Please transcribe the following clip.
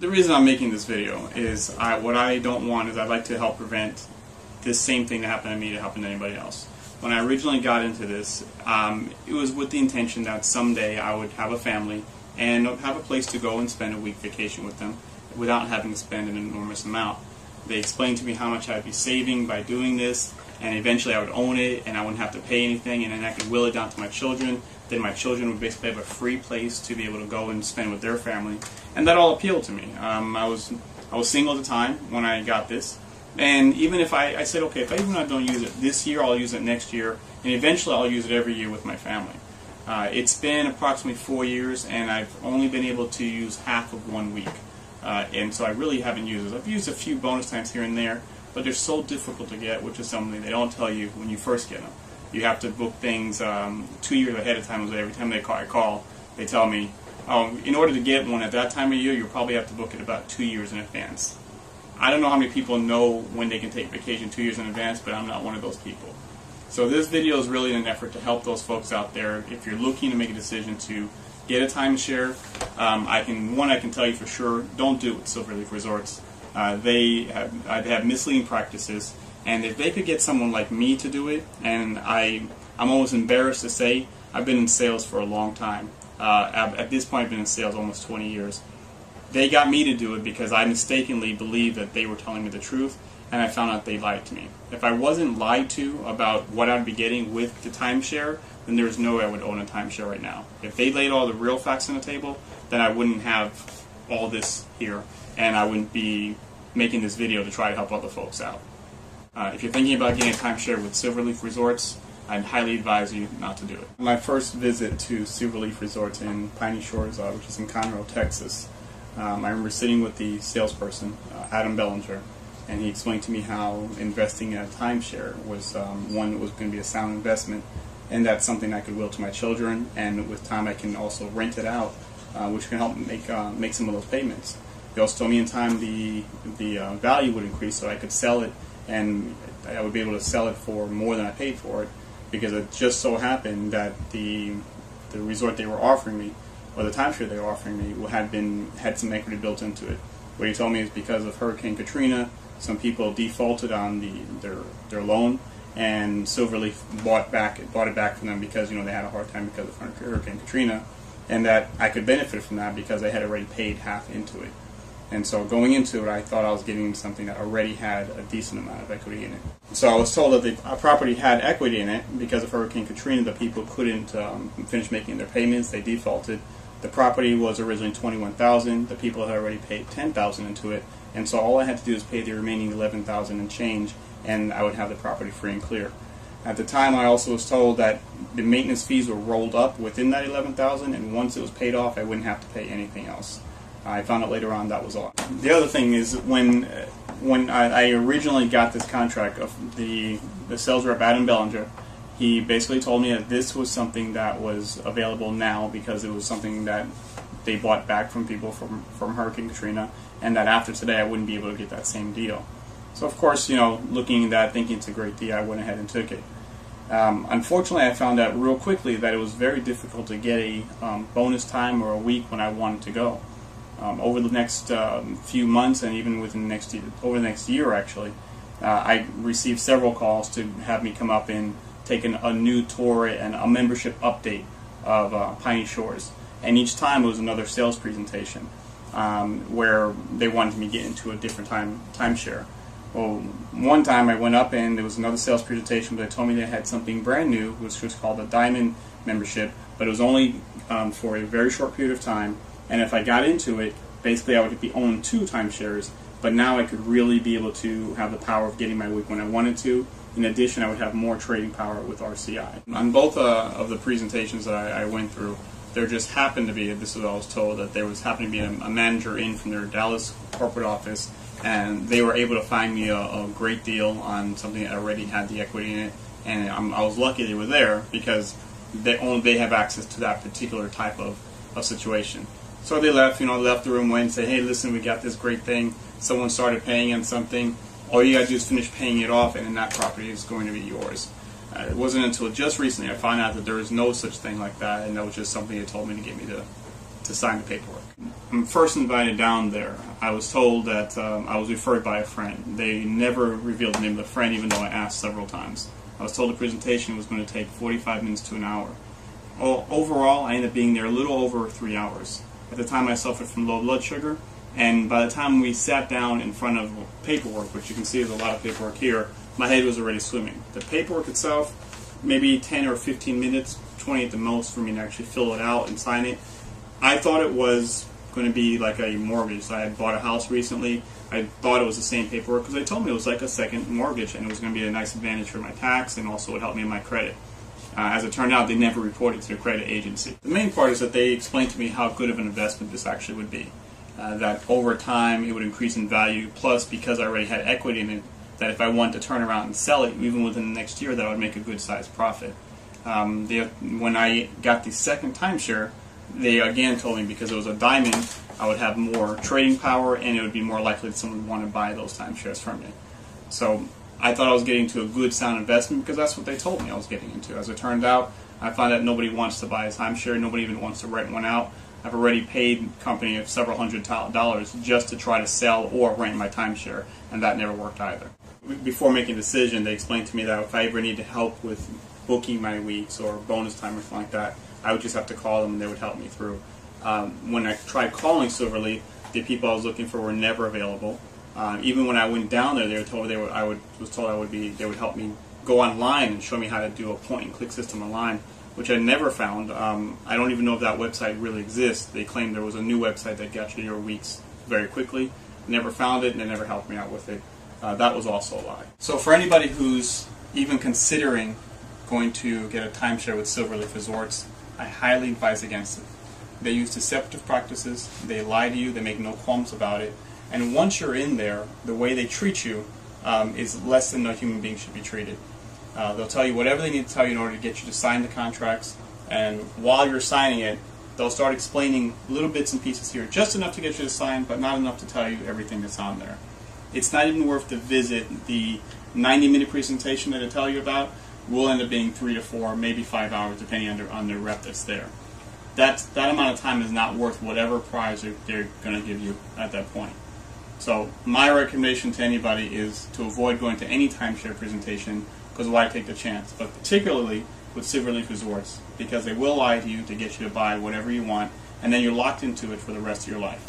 The reason I'm making this video is what I don't want is I'd like to help prevent this same thing that happened to me to happen to anybody else. When I originally got into this, it was with the intention that someday I would have a family and have a place to go and spend a week vacation with them without having to spend an enormous amount. They explained to me how much I'd be saving by doing this, and eventually I would own it and I wouldn't have to pay anything, and then I could will it down to my children. Then my children would basically have a free place to be able to go and spend with their family, and that all appealed to me. I was single at the time when I got this, and even if I said, okay, if I even don't use it this year, I'll use it next year, and eventually I'll use it every year with my family. It's been approximately 4 years, and I've only been able to use half of 1 week, and so I really haven't used it. I've used a few bonus times here and there, but they're so difficult to get, which is something they don't tell you when you first get them. You have to book things 2 years ahead of time. Every time I call, they tell me, oh, in order to get one at that time of year, you'll probably have to book it about 2 years in advance. I don't know how many people know when they can take vacation 2 years in advance, but I'm not one of those people. So this video is really an effort to help those folks out there. If you're looking to make a decision to get a timeshare, I can tell you for sure, don't do it with Silverleaf Resorts. They have misleading practices. And if they could get someone like me to do it, and I'm almost embarrassed to say, I've been in sales for a long time. At this point, I've been in sales almost 20 years. They got me to do it because I mistakenly believed that they were telling me the truth, and I found out they lied to me. If I wasn't lied to about what I'd be getting with the timeshare, then there's no way I would own a timeshare right now. If they laid all the real facts on the table, then I wouldn't have all this here, and I wouldn't be making this video to try to help other folks out. If you're thinking about getting a timeshare with Silverleaf Resorts, I'd highly advise you not to do it. My first visit to Silverleaf Resorts in Piney Shores, which is in Conroe, Texas, I remember sitting with the salesperson, Adam Bellinger, and he explained to me how investing in a timeshare was one that was going to be a sound investment, and that's something I could will to my children, and with time I can also rent it out, which can help make some of those payments. He also told me in time the value would increase, so I could sell it, and I would be able to sell it for more than I paid for it, because it just so happened that the resort they were offering me, or the timeshare they were offering me, had some equity built into it. What he told me is because of Hurricane Katrina, some people defaulted on their loan, and Silverleaf bought it back from them because they had a hard time because of Hurricane Katrina, and that I could benefit from that because I had already paid half into it. And so going into it, I thought I was getting something that already had a decent amount of equity in it. So I was told that the property had equity in it because of Hurricane Katrina. The people couldn't finish making their payments. They defaulted. The property was originally $21,000. The people had already paid $10,000 into it. And so all I had to do was pay the remaining $11,000 and change, and I would have the property free and clear. At the time, I also was told that the maintenance fees were rolled up within that $11,000, and once it was paid off, I wouldn't have to pay anything else. I found out later on that was all. The other thing is when I originally got this contract, of the sales rep Adam Bellinger, he basically told me that this was something that was available now because it was something that they bought back from people from Hurricane Katrina, and that after today I wouldn't be able to get that same deal. So of course, looking at that, thinking it's a great deal, I went ahead and took it. Unfortunately, I found out real quickly that it was very difficult to get a bonus time or a week when I wanted to go. Over the next few months, and even within over the next year, actually, I received several calls to have me come up and take a new tour and a membership update of Piney Shores. And each time it was another sales presentation where they wanted me to get into a different timeshare. Well, one time I went up and there was another sales presentation, but they told me they had something brand new, which was called a Diamond membership, but it was only for a very short period of time. And if I got into it, basically I would be owning 2 timeshares, but now I could really be able to have the power of getting my week when I wanted to. In addition, I would have more trading power with RCI. On both of the presentations that I went through, there just happened to be, this is what I was told, that there was happened to be a manager in from their Dallas corporate office, and they were able to find me a great deal on something that already had the equity in it. And I was lucky they were there because they have access to that particular type of situation. So they left, left the room, went and said, hey, listen, we got this great thing. Someone started paying on something. All you got to do is finish paying it off, and then that property is going to be yours. It wasn't until just recently I found out that there is no such thing like that, and that was just something they told me to get me to sign the paperwork. I'm first invited down there. I was told that I was referred by a friend. They never revealed the name of the friend, even though I asked several times. I was told the presentation was going to take 45 minutes to an hour. Overall, I ended up being there a little over 3 hours. At the time, I suffered from low blood sugar, and by the time we sat down in front of paperwork, which you can see there's a lot of paperwork here, my head was already swimming. The paperwork itself, maybe 10 or 15 minutes, 20 at the most, for me to actually fill it out and sign it. I thought it was going to be like a mortgage. I had bought a house recently. I thought it was the same paperwork because they told me it was like a second mortgage, and it was going to be a nice advantage for my tax, and also would help me in my credit. As it turned out, they never reported to the credit agency. The main part is that they explained to me how good of an investment this actually would be. That over time it would increase in value, plus because I already had equity in it, that if I wanted to turn around and sell it, even within the next year, that I would make a good sized profit. When I got the second timeshare, they again told me because it was a diamond, I would have more trading power, and it would be more likely that someone would want to buy those timeshares from me. So I thought I was getting to a good, sound investment because that's what they told me I was getting into. As it turned out, I found that nobody wants to buy a timeshare. Nobody even wants to rent one out. I've already paid the company of several $100s just to try to sell or rent my timeshare, and that never worked either. Before making a decision, they explained to me that if I ever needed help with booking my weeks or bonus time or something like that, I would just have to call them and they would help me through. When I tried calling Silverleaf, the people I was looking for were never available. Even when I went down there, they were told they would help me go online and show me how to do a point-and-click system online, which I never found. I don't even know if that website really exists. They claimed there was a new website that got you your weeks very quickly. Never found it, and they never helped me out with it. That was also a lie. So for anybody who's even considering going to get a timeshare with Silverleaf Resorts, I highly advise against it. They use deceptive practices, they lie to you, they make no qualms about it, and once you're in there, the way they treat you is less than a human being should be treated. They'll tell you whatever they need to tell you in order to get you to sign the contracts, and while you're signing it, they'll start explaining little bits and pieces here, just enough to get you to sign, but not enough to tell you everything that's on there. It's not even worth the visit. The 90-minute presentation that I tell you about will end up being 3 to 4, maybe 5 hours, depending on the rep that's there. That amount of time is not worth whatever prize they're going to give you at that point. So my recommendation to anybody is to avoid going to any timeshare presentation, because why take the chance? But particularly with Silverleaf Resorts, because they will lie to you to get you to buy whatever you want, and then you're locked into it for the rest of your life.